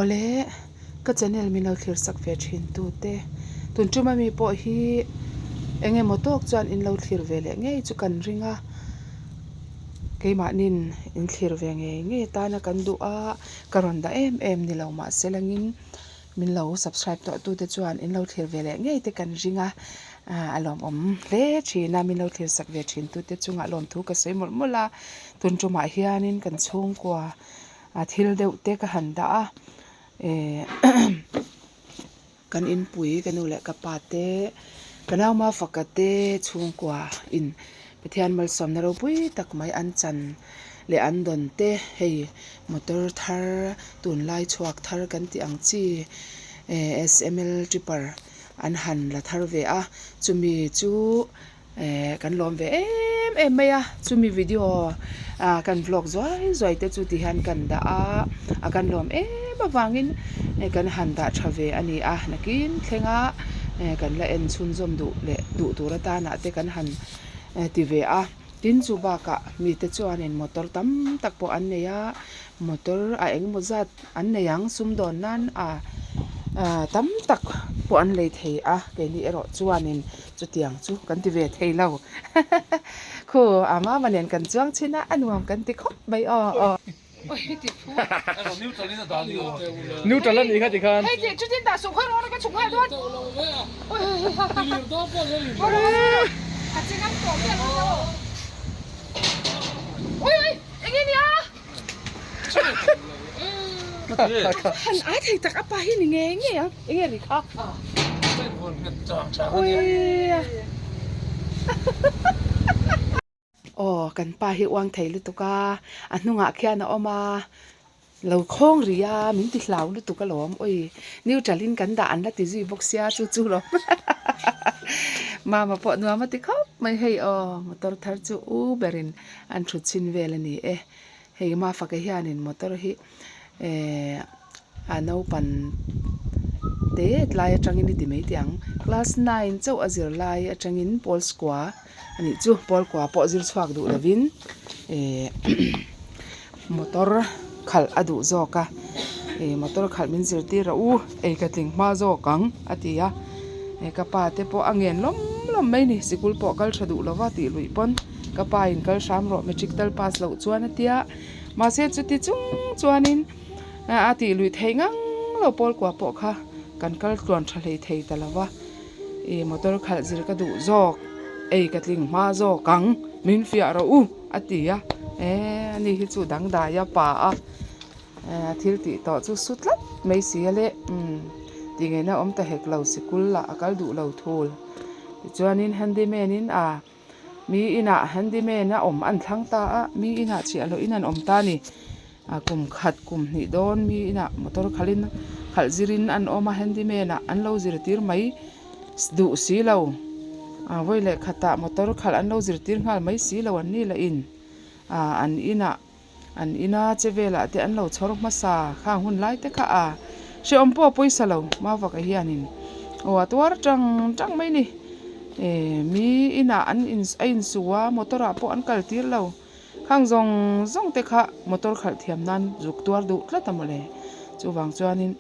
ole ka channel min lo thlir sak ve thin tu te tun chuma mi po hi enge motok chuan in lo thlir ve le ngei chu kan ringa keima nin in thlir ve nge ta na kan du a karon da em ni lo ma selangin min lo subscribe to tu te chuan in lo thlir ve le ngei te kan ringa alom om le thina min lo thlir sak ve thin tu te chunga lom thu ka sei mol mola tun chuma hianin kan chung kwa thil deuh te ka han da a kan in pui kan u le ka pa te kanau ma fakate chung kwa in pathian mal som na ro pui tak mai an chan le an don te hei motor thar tun lai chuak thar kan ti ang chi sml tripper an han la thar ve a chumi chu kan lom ve em maya chumi video kan vlog zoi te chu ti han kan da a kan lom bawangin kan han da thave ani a nakin thlenga kan la en chun zom du le du tura ta na te kan han ti ve a tin chu ba ka mi te chuan in motor tam tak po an neya motor a eng mo zat an neyang sum don nan tam tak po an le thei a ke ni ero chuanin chu tiang chu kan ti ve thei lo khu ama manen kan chuang china anuam kan ti khop bai ôi thì phú New trở lên đi khách thì khan. hey chị chút tin đã sủng hơi nó cái sủng hơi luôn ôi hạt chị ngắm cổ kia luôn ôi anh nghe nè hẳn ai thì chắc apa hi nghe nghe gì khác ôi kan pa hi wang thei lu tuka anunga khia na oma lo khong ria min ti hlau lu tuka lom oi new chalin kan da an la ti ji boxia chu lo mama po nuama ti khop mai hei motor thar chu u berin an thu chin velani hei ma fa ka hianin motor hi ano pan te lai atangin ni ti mei tiang class 9 chau azir lai atangin pol square ani chu pol kwa po zil chhuak du lovin motor khal adu zoka motor khal min zir ti ra u ka tling ma zo kang atia ka pa te po angen lom mai ni sikul po kal thadu lova ti lui pon ka pa in kal sam ro metric tal pass lo chuan atia ma se chu ti chung chuanin ati lui theingang lo pol kwa po kha kan kal tuan thalei thei talawa motor khal zir ka du zok ka tling ma zo kang min fia ro u atia ani hi chu dang da ya pa thil ti to chu sutlat mai siale ti nge na om ta hek lo sikul la akal du lo thul chuanin handyman in mi ina handyman na om an thlang ta mi ina chi alo inan om ta ni kum khat kum ni don mi ina motor khalin khal zirin an oma handyman an lo zir tir mai du si lo voi le khata motor khal an lo zir tir ngal mai si lo an ni la in an ina chevela te an lo chhor ma sa kha hun lai te kha she om po poisa lo ma wa ka hianin atwar tang mai ni mi ina an in suwa motor a po an kal tir lo khang zong te kha motor khal thiam nan juk tuar du tla tamole chu wang chuanin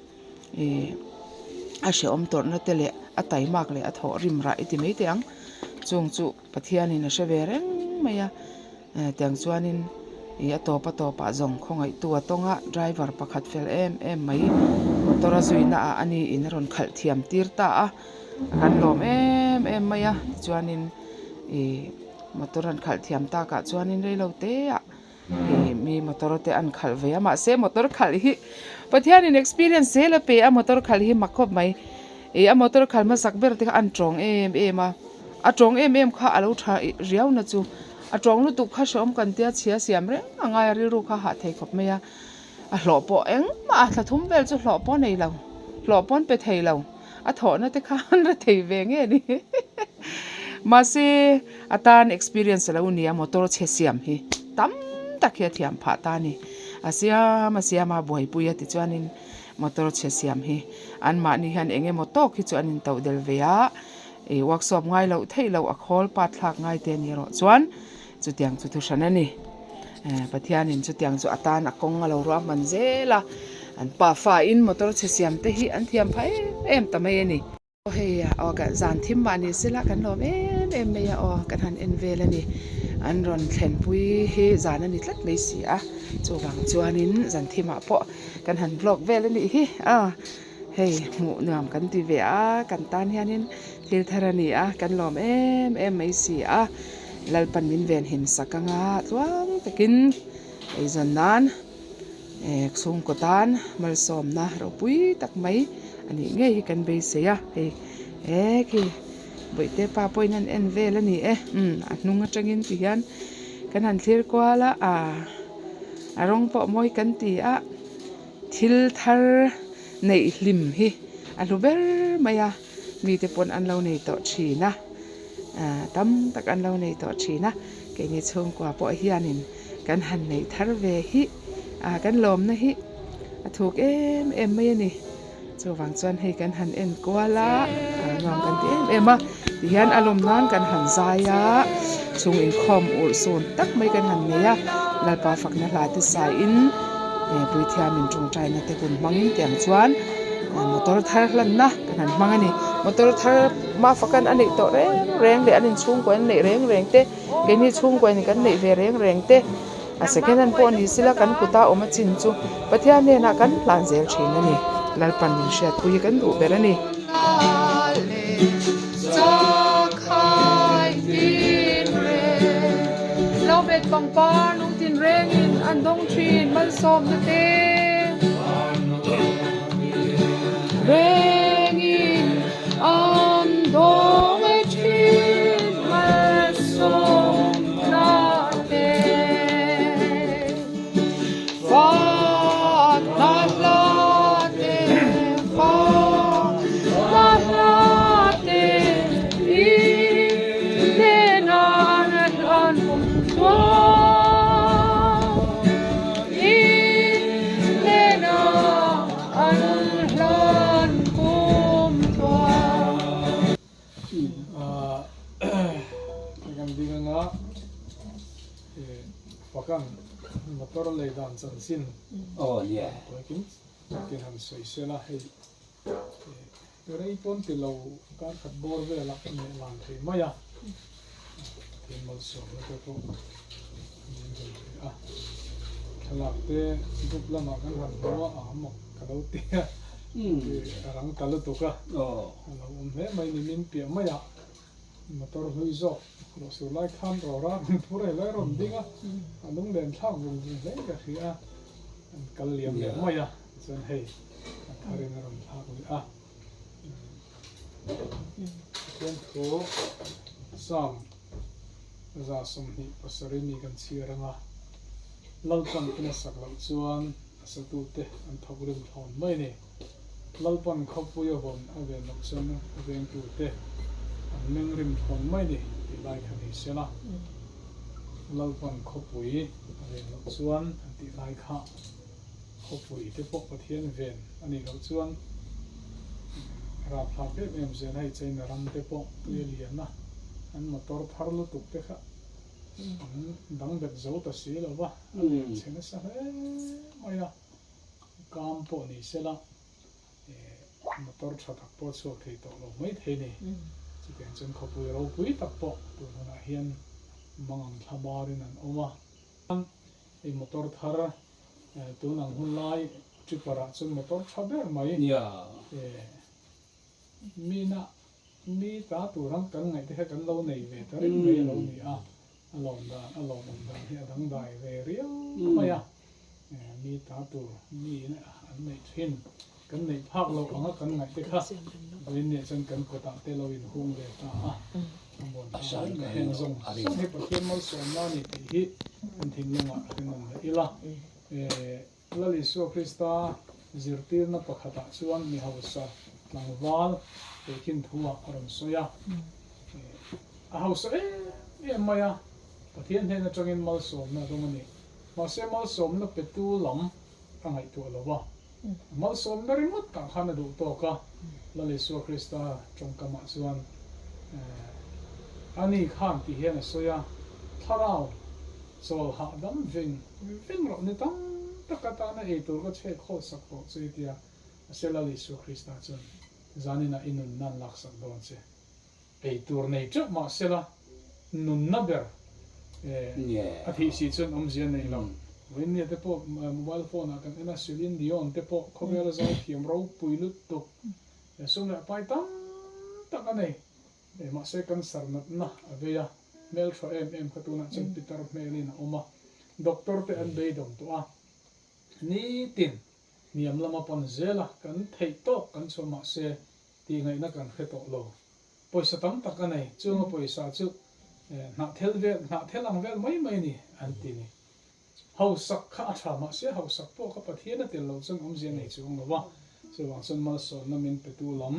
she om tor na tele atai mak le atho rim ra iti mei tiang chung chu pathianin a shevereng maya tiang chuanin topa zong khongai tu atonga driver pakhat fel em mai motor zuina ani in ron khal thiam tir ta kan lom em maya chuanin motor an khal thiam ta ka chuanin rei lo te mi motor te an khal ve ma se motor khal hi pathianin experience se la pe motor khal hi makhop mai motor khal ma sakber te an trong em a trong em kha alo tha riau na chu a trong lu tu kha som kan tia chia siam re angai ri ru kha ha thei khop meya a hlo po eng ma thla thum vel chu hlo po nei lo hlo pon pe thei lo a tho na te kha an ra thei ve nge ni ma se atan experience la unia motor che siam hi tam takhia thiam pha ta ni asia ma boi puya ti chuanin motor che siam hi an ma ni han enge motok hi chuanin to del veya workshop ngai lo thei lo a khol pat thak ngai te ni ro chuan chu tiang chu thu shanani pathianin chu tiang chu atan akong lo ro man zela an pa fa in motor che siam te hi an thiam phai em ta mai ni hei a ka zan thim ma ni sila kan lom em me ya o kan han en vel ani an ron thlen pui he zan ani tlat mai si a chuwang chuanin zan thima po kan han vlog vel ani hi hei mu nuam kan ti ve a kan tan hianin thil tharani a kan lom em mai si a lalpan min ven hin sakanga tluang takin ei zon nan sung ko tan mal som na ro pui tak mai ani nge hi kan be se ya ki boite pa poinan en vel ani a hnung atangin ti hian kan han thlir kwala a rong po moi kan ti a thil thar nei hlim hi a lu ber maya mi te pon an lo nei to thina tam tak an lo nei to thina ke ni chung kwa po hianin kan han nei thar ve hi kan lom na hi a thuk em mai ani chuwang chuan hei kan han en kwala ngam kan ti em a ti hian alom nan kan han zaya chung in khom ur son tak mai kan han neya lalpa fakna hla te sai in pui thiam in tung trai na te kun mangin tiang chuan motor thar hlan na kan han mangani motor thar ma fakan ani to reng le anin chung ko an nei reng te ke ni chung ko ni kan nei ve reng te a second hand pon ni sila kan kuta oma chin chu pathia ne na kan plan zel thin ani lalpan min shat pui kan du berani lo bet bang pa nung tin reng in an dong thin mal som na te reng in an dong thin mal som na te fa na la te fa na la te i ne na an Pakan motor lei dan chan sin yeah toikin tin han soi sela hei rei pon ti lo ka khat bor ve la me lan thei maya tin mal so to to khalak te dup la ma kan han bawa mo kalo te rang kalu to ka lo me mai ni min pia maya motor hui zo lo su lai khan ro ra pure lai rom dinga anung den thang lung le ka khia an kal liam le maya chen hei tharin rom thak ni chen tho sam za som hi pasari ni kan chiranga lalpan kina saklam chuan asatu te an thorim thon mai ni lalpan khopu yo bon ave nok chen ave tu te an meng rim thon mai ni ti lai khani sela lalpan khopui ave nok chuan an ti lai kha khopui te pok pathian ven ani lo chuan ra phla pe em zen hai chain ram te pok tu lian na an motor pharlu tuk te kha dang bet zo ta si lo ba chena sa maya kam po ni sela motor thatak po chu thei to lo mai thei ni chu ken chen khopui ro pui tak po tu na hian mangang thabarin an oma ei motor thar tu nang hun lai chu para chu motor thaber mai mi ta tu rang kan ngai te kan lo nei ve ta rin mai lo ni alom da hi dang dai ve rio maya mi ta tu mi na an nei thin kan nei phak lo anga kan ngai te kha rin ne chen kan ko ta te lo in hung ve ta bon sa hen zong he pa ken mal so na ni ti hi an thing lunga kan ila la li so krista zirtir na pakhata chuan mi hausa langwal tekin thua aron soya a hausa maya pathian he na changin mal som na domani ma se mal som na petu lam angai tu lowa mal som na rimut ka khana du to ka la li so krista chongkama chuan ani khan ti hian soya tharau sol ha dam ving ro ni tam kata na ei tur ko che kho sak ko che tia sela Yesu Krista chun zanina inun nan lak sak don che ei tur nei chu ma sela nun na ber a thi si chun zian nei lo when ne te po mobile phone kan ena silin dion te po khobela zai thiam ro puilut to sum na pai tam tak anei ma se kan sarnat na aveya mel tho em khatuna chen Peter melin oma doctor te an bei dom to a ni tin niam lama pon zela kan thei to kan choma se ti ngai na kan khe to lo poisa tam tak anei chunga poisa chu na thelang vel mai ni an ti ni hau sak kha tha ma se hau sak po kha pathian te lo chung zian nei chung lo wa so wang sun mal so na min pe tu lam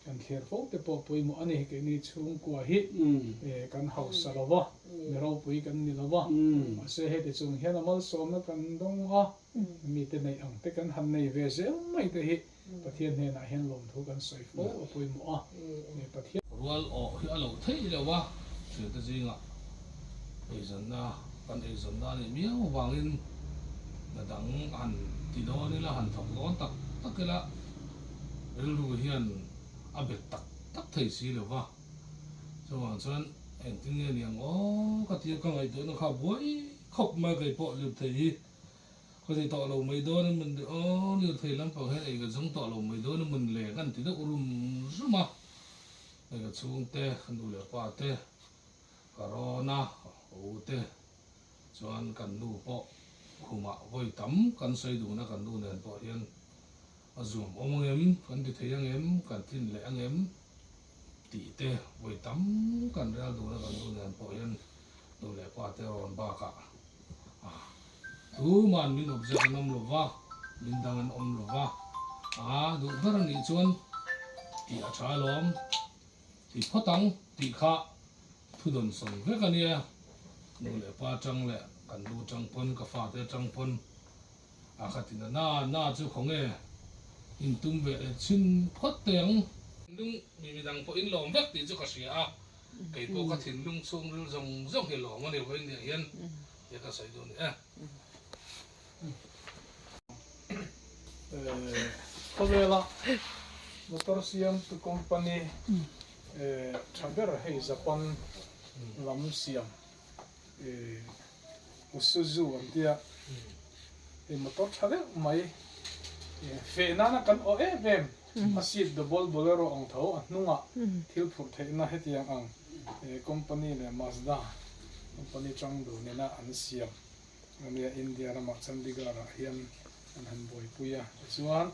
kan thler fo te po poi mo ani ke ni chung kwa hi kan hau sa lo wa me ro pui kan ni lo wa ma se he te chung hian mal so na kan dong a mi te nei ang te kan han nei ve se mai te hi pathian he na hian lom thu kan soi fo poi mo a ne pathian rual o hi alo thei le wa se te jinga ei zan na kan ei zan na ni miao wangin na dang an ti do ni la han thok lo tak takela elu hian abet tak thei si le wa so wang chuan en tin nge niang o ka ti ka ngai do na kha boi khop ma kai po lu thei hi ko ti to lo mai do na mun o ni thei lam pa he ei ga jong to lo mai do na mun le kan ti da urum zuma ei ga chung te kan du le pa te corona o te chuan kan nu po khuma voi tam kan sei du na kan du nen po hian azum omongem kan ti theyang em kan tin le angem ti te voi tam kan ral du na kan du nen po hian du le pa te ron ba ka tu man min object nam lo wa min dangan om lo wa du baran ni chuan ti a tha lom ti photang ti kha thudon son ve kania du le pa chang le kan du chang pon ka fa te chang pon a khatina na chu khonge in tum ve chin phot teng lung mi dang po in lom vek ti chu ka sia a kei po ka thin lung chung ril zong he lom ani voi ni hian ya ka sai do ni khobela motor siam tu company chaber hei Japan lam siam Isuzu antia motor chale mai fe na kan o vem asit the bolero ang tho anunga thil phur theina hetiang ang company le Mazda company chang do ne na an siam ania India ra Chandigarh ra hian an han boi puya chuan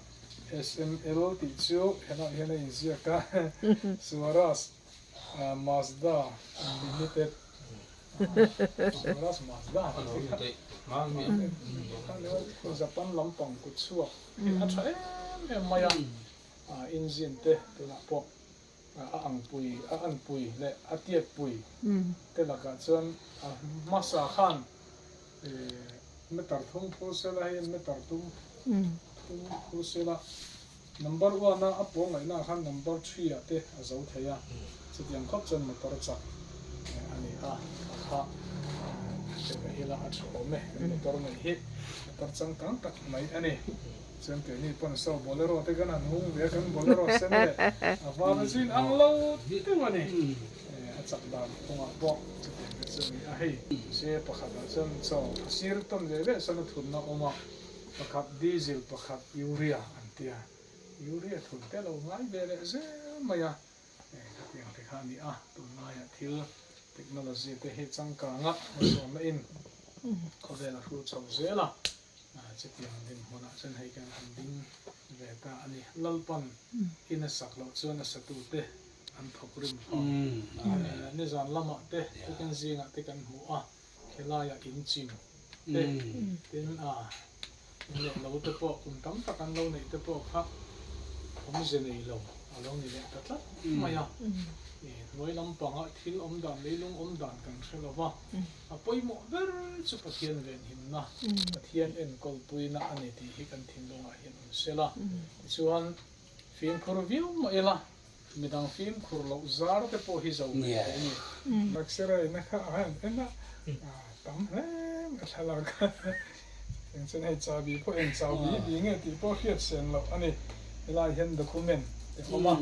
SML ti chu hena inzia ka Swaras Mazda Limited Swaras Mazda Japan lampang kutsua acha maya engine te tuna po ang pui le atiet pui te la ka chuan masa khan metar thum pu sela hi metar tum pu sela number 1 na apo ngai na khan number 3 ate azau theya chutiang khop chan motor cha ani kha cái hela at home motor mai hi motor chang kang tak mai ani chen te ni pon so bolero te kan hung ve kan bolero sen le awa sin ang lo te mani a chak da ponga bo chen a hei se pakhat a chen so sir ton le le san thun na oma pakhat diesel pakhat urea antia urea thun te lo ngai ve le ze maya tiang te khani a tu na ya thil technology te he changka nga so ma in khovela hu chau zela chetiang din hona chen hei kan handing ve ka ani lalpan ina saklo chuan a satu te an thokrim ne zan lama te kan zinga te kan hu a khelaya in chim te tin ne lo te po kun tam ta kan lo nei te po kha om je nei lo along ni le ta tla maya noi lampanga thil om dan leilung om dan kan thelawa apoi mo ber chu pathian ven himna pathian en kol puina ani ti hi kan thinlonga hian sela chuan film khur view mo ela midang film khur lo zar te po hi zo ni maksera ina kha an ena tam he thalak อย่างเช่นให้จาบีพวกเองจาบีดีเงี้ยที่พวกเขียนเสียงเราอันนี้เวลาเห็นด็อกิเมนต์เดี๋ยวมา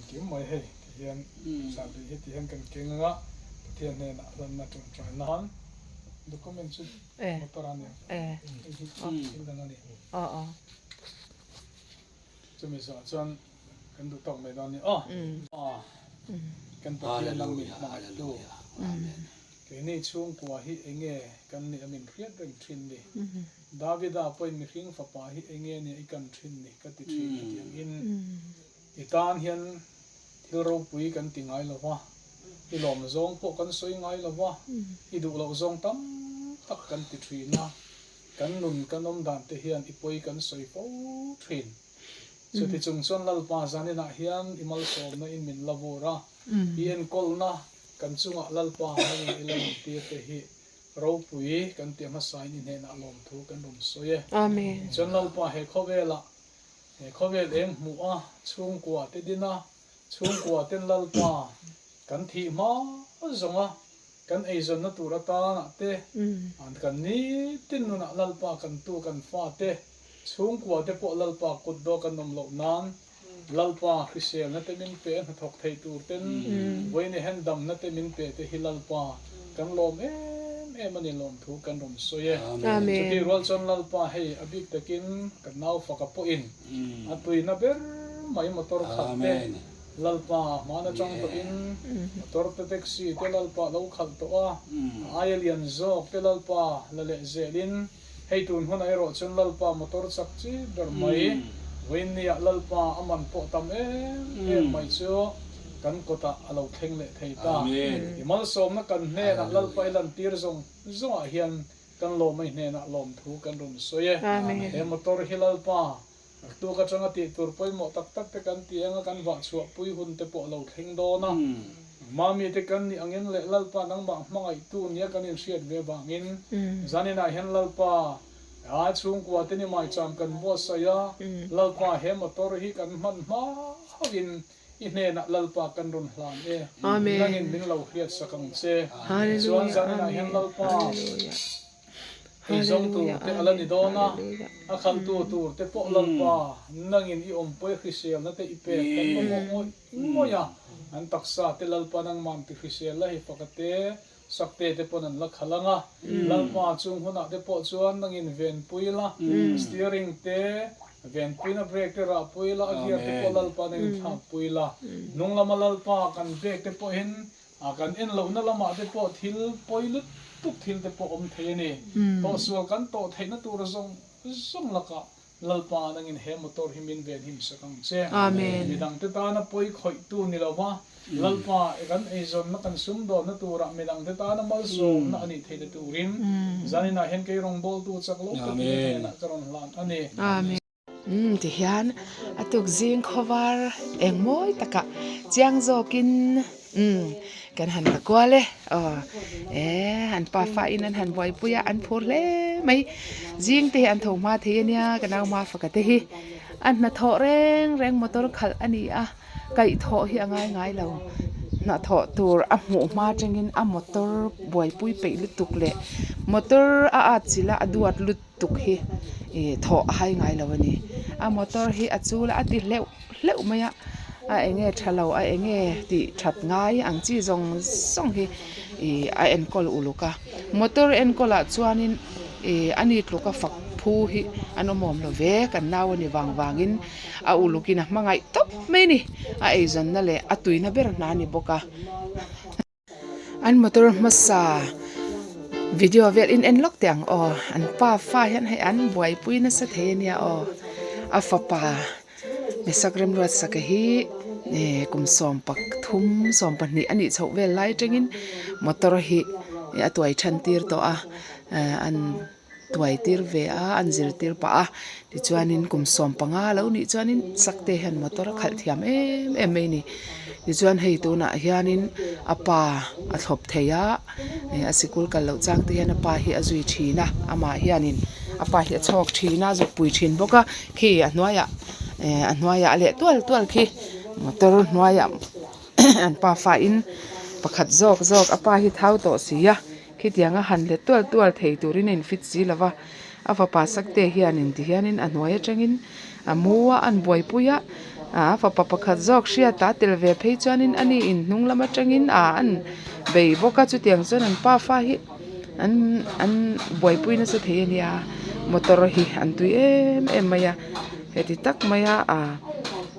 เกี่ยวไม่ให้ที่เห็นจาบีที่เห็นกันเก่งงะที่เห็นเนี่ยนะเรามาจงใจนั้นด็อกิเมนต์ชุดมอเตอร์เนี่ยที่ดังนั้นนี่จะมีส่วนกันดูตรงไปตอนนี้กันตัวเรียนลังมีมาดูเกี่ยนี่ช่วงกว่าที่เองกันนี่อามินเรียนเรื่องทินนี่ดาวิดาไปมีทิ้งฝาป่าที่เองเนี่ยอีกันทินนี่ก็ติดทินอย่างอินอีการเห็นที่เราปุยกันติงไงหรอวะที่หลอมซองพวกกันสวยไงหรอวะที่ดูเราซองตั้มตักกันติดทินนะกันนุ่นกันนมด่านที่เห็นอีปุยกันสวยฟูทินสุดที่จงส่วนลัลปาจานี่นะเห็นอิมัลโซมนะอินมินลาวูระเอ็นกอลนะกันจุงลัลปาให้อิลังเตียเตหิเราปุยกันเตียมาสายนี่เนี่ยนะลมทุกันลมสวยอาเมนจนลัลปาให้เขาเวละให้เขาเวลเอ็มมัวช่วงกว่าเตดินะช่วงกว่าเต็นลัลปากันที่มาจงกันไอจนนัตุระตานะเตอันกันนี้ตินนุนะลัลปากันตูกันฟ้าเตช่วงกว่าเตปอลัลปากุดโดกันนมหลบนานลัลปาคริสเตียนนั่นเตมินเปนถกไทยตูเต็นไว้ในแฮนดัมนั่นเตมินเปเตฮิลัลปากันลมมันนี่ลมถูกกันลมสวยจุดที่รัวจนลัลปาให้อบิกตะกินกันนาวฝักปอินอัตุยนับเบอร์ไม่มอเตอร์ขับเตลัลปามานะจังตัวอินมอเตอร์เท็กซี่เตลัลปาเราขับตัวไอเลียนโซเตลัลปาละเลเซลินให้ตุนหัวในรถจนลัลปามอเตอร์สักจีดร์ไม่เว้นเนี่ยลัลปาอามันปอตามไม่เชื่อกันก็ตาเราเข่งเละไทยตาอิมัลสมนักกันเน่นักลัลปาลันตีร์ซงอาเฮียนกันลมไม่เน่นักลมถูกันรุนสวยเอมอเตอร์ฮิลัลปาตัวกระชังติตัวไปหมดตักแต่กันเตียงกันวัดสวบปุยหุ่นเตปอเราเข่งโดนะมามีแต่กันนี่อังเงินเละลัลปานังบางมังไอตูเนี่ยกันอินเสียดเวบางอินจานี่นะเห็นลัลปาช่วงกว่าที่นี่ไม่จำกันบ่สยาลัลปาเห็นมอเตอร์ฮิกันมันมาวินอินเนนะลัลปากันรุนหลานนั่งอินบินเราเครียดสักครั้งเสียส่วนจานี่นะเห็นลัลปาไอ้จงตัวเตอลันนิโดนะอาคันตัวเตปอลัลปานั่งอินอีอมเปย์คริสเตียนนั่นเตอีเปย์กันโมยอันตักษะเตลัลปานังมันติคริสเตียนละฮิปกเตสักเตเตปนันละขลังลัลปาจุงหัวหน้าเตปอจวนนั่งอินเวนปุยละสตีริงเตเวนปุยนะเบรกเตระปุยละอาเกียเตปอลัลปานังทางปุยละนุ่งละมาลัลปากันเบรกเตปอเห็นอากันเอ็นเหล่านั่นละมาเตปอทิลปุยลุตุกทิลเตปออมเทนี่โตสวกันโตเทนัตัวระซงละกะลัลปานังอินเฮมอตอร์ฮิมินเวนหิมสักครั้งเสียมีดังเตตานะปุยคอยตูนี่ละวะลัลปากันไอซอนนักกันซุ่มโดนนัตัวระมีดังเตตานะมัลโซนักอันนี้เทตูรินจานี่นะเห็นแค่รองบอลตัวจักรโลกตัวนี้นะกรอนลานอันนี้ที่เห็นอตุกจิงขวาเอ็งมวยตะกะเจียงโจกินกันหันตะกัวเลยหันปลาไฟนั่นหันบอยปุยอันพูดเลยไม่จิงที่อันถูกมาที่เนี่ยกันเอามาฝักที่อันน่ะโถแรงมอเตอร์ขัดอันนี้ไก่โถเฮียง่ายเราน่ะโถตัวหมูมาจังกินมอเตอร์บอยปุยไปลุตุกเลยมอเตอร์อาจิละอดวดลุตุกเฮโถให้ง่ายเราวันนี้มอเตอร์เฮอจูละติเร็วไม่เองทะเลาเองที่ชัดง่ายอังจีจงส่งให้เอ็นกอลอุลุกะมอเตอร์เอ็นกอลจวนนินอันนี้ลูกฝักผู้ฮิอันอมอมละเวกันน่าวันนี้วางอินอุลุกินะมังไงตบไม่นี่ไอจันนั่นแหละตุยนะเบรนานี่บกะอันมอเตอร์มาซาวิดีโอเวอินล็อกเตียงอันป้าฟ้าเห็นให้อันบวยปุยนะสะเทเนี่ยฟ้าป่าเมสักเริ่มรัดสักฮีกุมสอมปักทุ่มสอมปันนี้อันนี้ชาวเวลไลจังอินมอเตอร์ฮีตัวไอชันตีร์ตัวอันตัวไอตีร์เวอันจิรตีร์ป้าดิจวนินกุมสอมปังแล้วนี่จวนินสักเตหันมอเตอร์ขัดเทียมไม่นี่ดิจวนให้ตัวน่ะเฮียนินป้าทบเทียสิกุลกันแล้วจังเทียนป้าเฮียจุยชีนะมาเฮียนินป้าเฮียชอกชีนะจุปุยชินบอกว่าขี้อันน้อยอันน้อยเละตัวขี้มอเตอร์น้อยอันป้าฝ่ายอินประคัดจอกป้าเฮียเท้าโตเสียขี้เดียงหันเละตัวเทตุรินินฟิตซีละว่า fa pa sakte hianin ti hianin anwai atangin amua an buaipuya fa pa pakhat jok hria ta telve phei chuanin ani in hnung lama tangin an bei boka chu tiang chuan an pa fa hi an buaipuina sa theania motor hi an tui em maya heti tak maya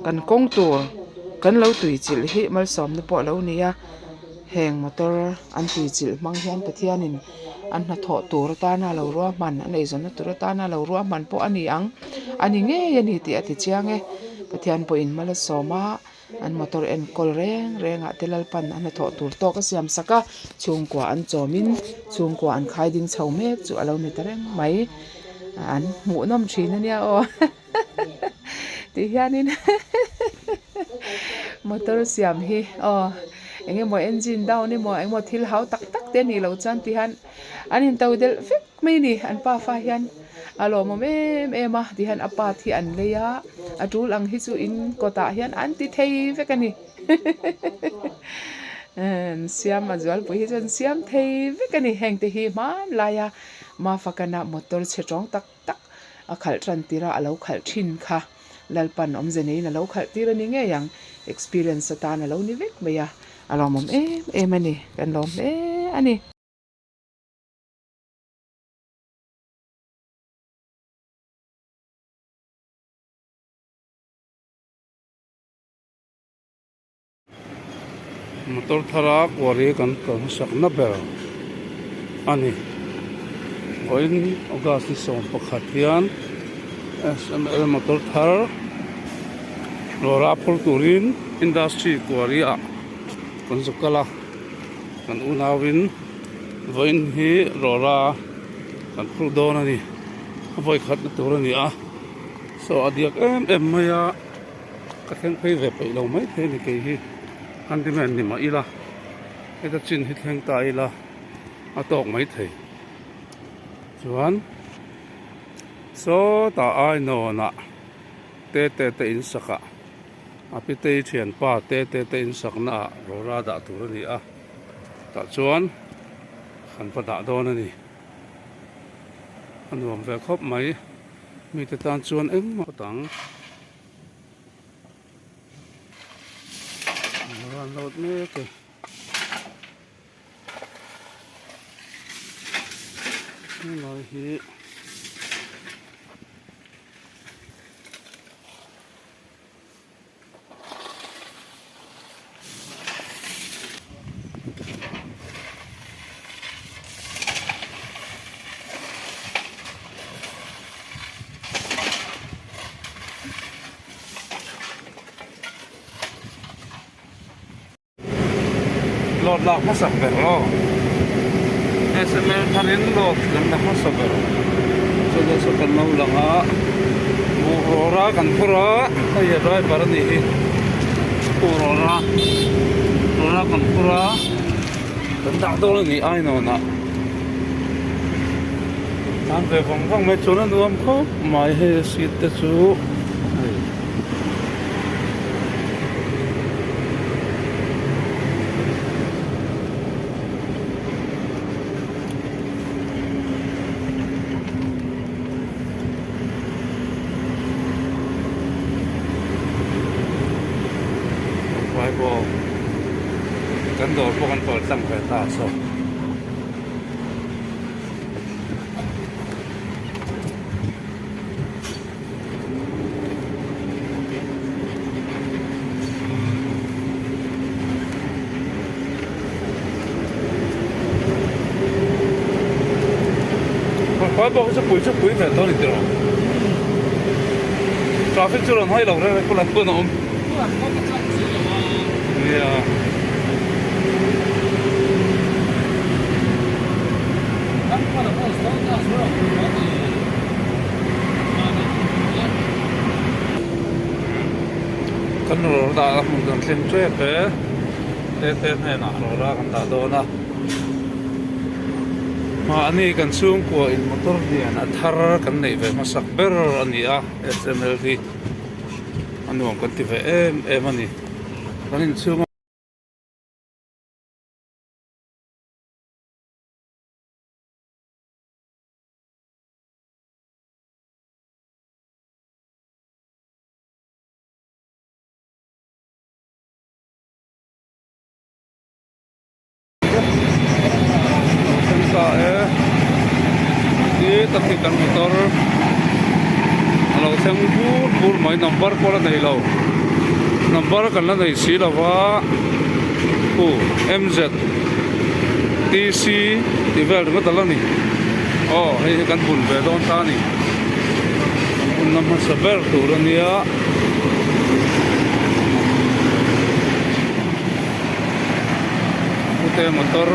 kan kong tur kan lo tui chil hi mal som na po lo nia heng motor an tui chil mang hian pathianin an na tho tur ta na lo ro man an ei zon na tur ta na lo ro man po ani ang ani nge yani ti ati chiange pathian po in mala soma an motor en kol renga telal pan an tho tur to ka siam saka chung kwa an chomin chung kwa an khai ding chho mek chu alo mi tareng mai an mu nom thin ania o ti hianin motor siam hi enge mo engine down ni mo eng mo thil hau tak tak te ni lo chan ti han anin tau del fik mai ni an pa fa hian alo mo ema ti han apa thi an leya atul ang hi chu in kota hian an ti thei vekani siam azwal pu hi chen siam thei vekani heng te hi man laya ma fakana motor chhetong tak tak a khal tran tira alo khal thin kha lalpan om jenei na lo khal tira ni nge yang experience ta na lo ni vek meya alom ani kan lom ani motor thara kwari kan sakna ber ani oin ogas ni som pakhat hian SML motor thar lora pol turin industry kwaria kan zakala kan unawin voin hi lora kan pru don ani voi khat na tur ani so adiak em maya ka theng phei ve pai lo mai the ni ke hi handyman ni ma ila eta chin hi theng ta ila atok mai thei chuan so ta ai no na te in saka apite thian pa te in sakna rora da tur ni ta chuan khan pa da don ani anuam ve khop mai mi te tan chuan ma tang ran lot me ke nói hi lọt lạc mất sạch về lo SML tharin lọt gần lạc mất sạch về cho nên số cần lâu lặng á mua ra cần phura bây giờ rồi bảo đi mua ra cần phura cần đặt đâu là gì ai nào nè anh về phòng mấy chỗ nó nuông khóc mai hết xịt tới chú bộ cán đồ của con tàu tăng phải ta số khói bộ sẽ bụi phải thôi được rồi traffic chưa lần hai lâu rồi có lần bữa nào yeah. Kan ro da mun dan thleng tre te ne na ro ra kan da do na ma ani kan chung ko in motor dian a thar kan nei ve ma sak ber ani SML vi anuam kan ti ve em ani kan in chung tak hi kan motor alo theng bur mai number ko la nei lo number kan la nei si lawa MZ TC devel ngo talani hei kan bun ve don ta ni bun nam saber turania ute motor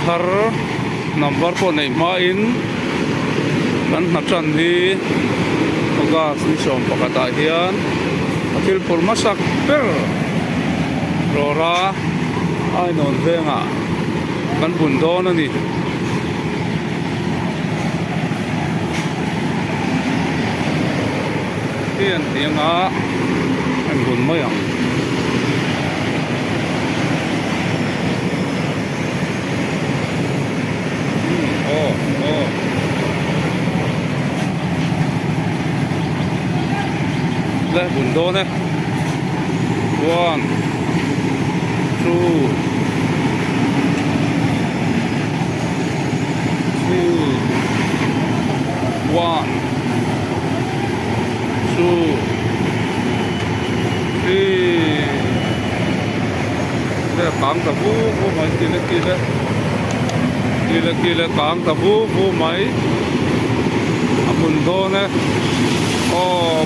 har number po nei ma in kan natran hi gas ni som pakata hian atil por masak per rora ai non venga kan bun don ani hian tianga an bun mai ang đây bún đô này 1 2 1 2 3 đây cáng tập vũ máy kia cáng tập vũ máy bún đô này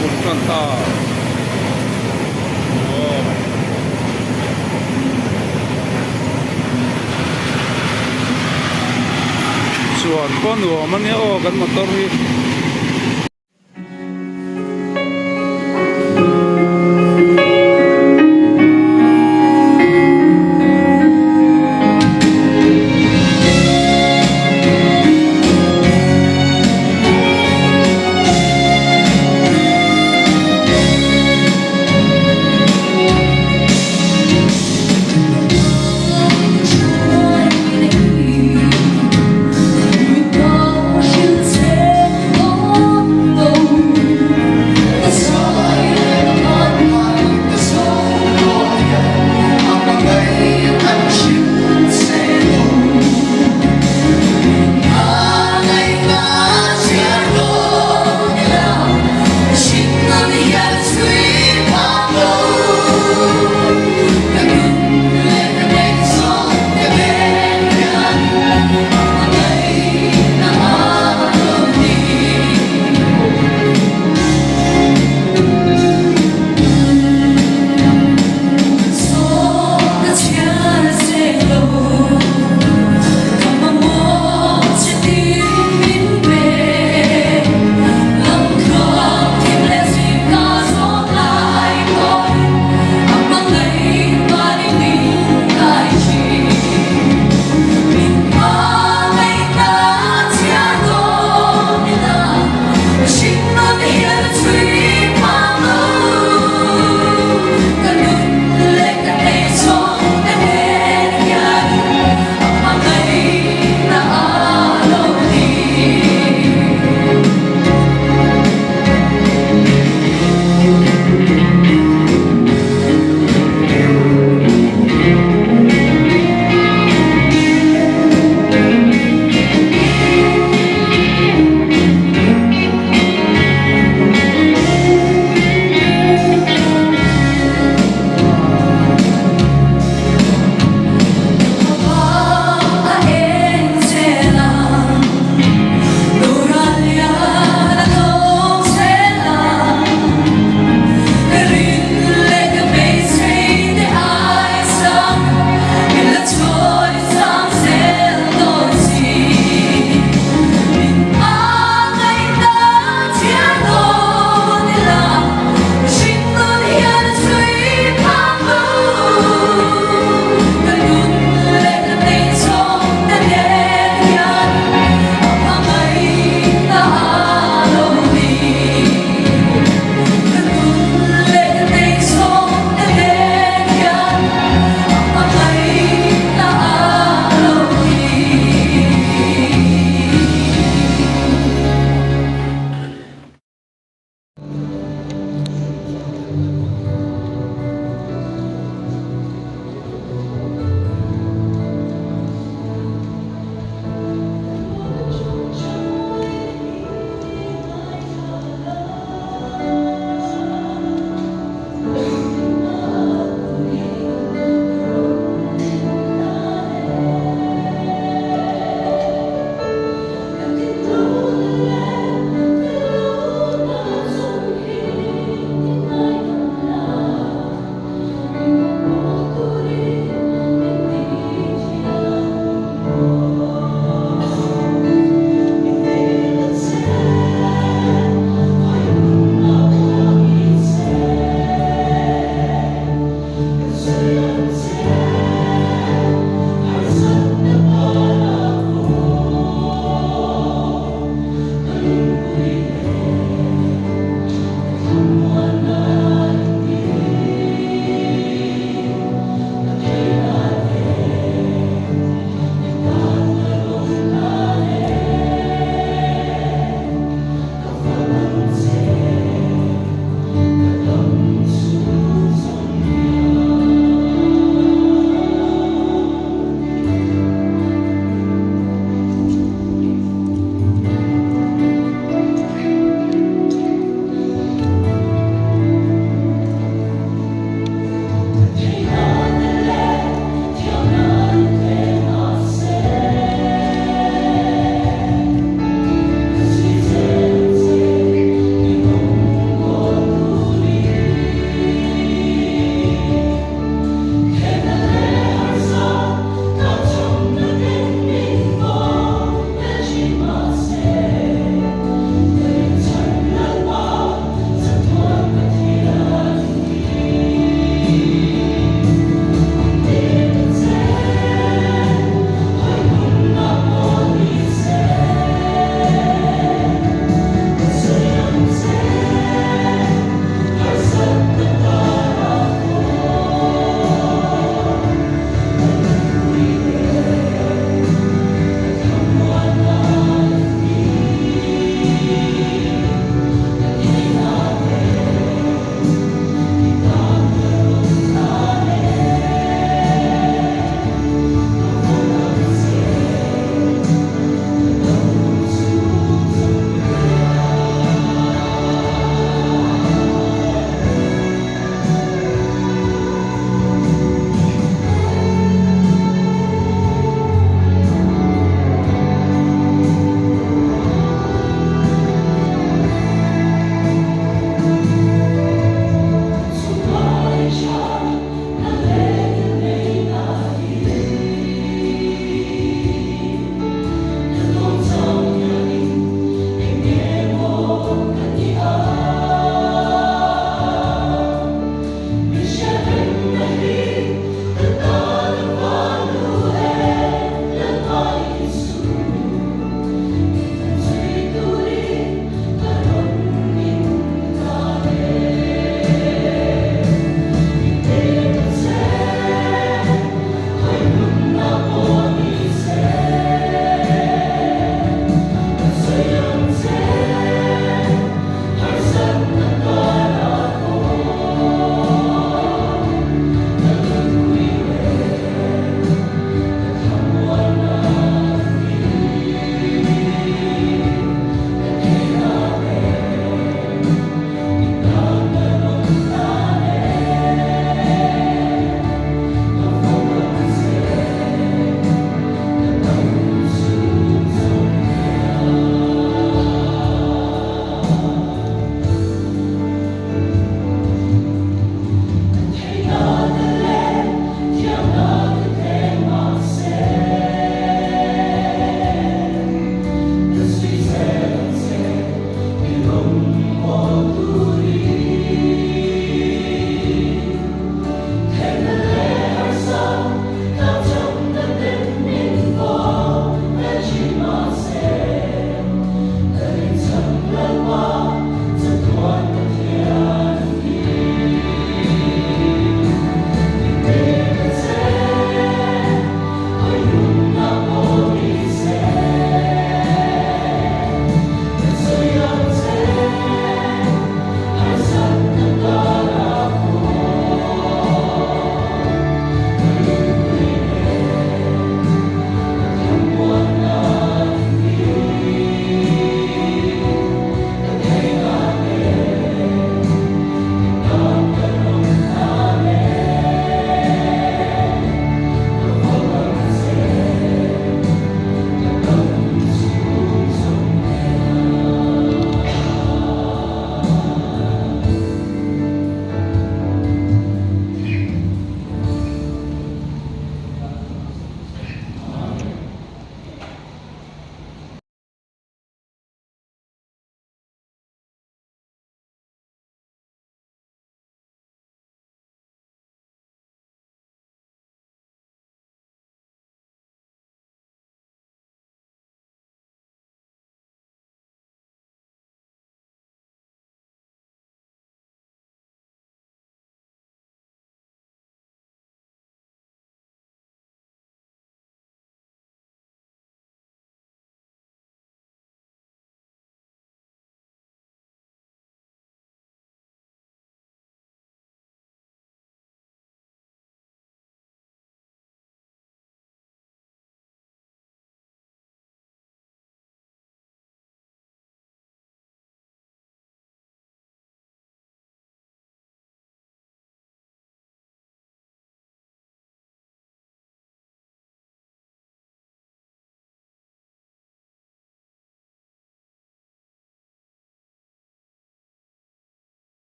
bún canh ta chuan con nuo man ya kan motor hi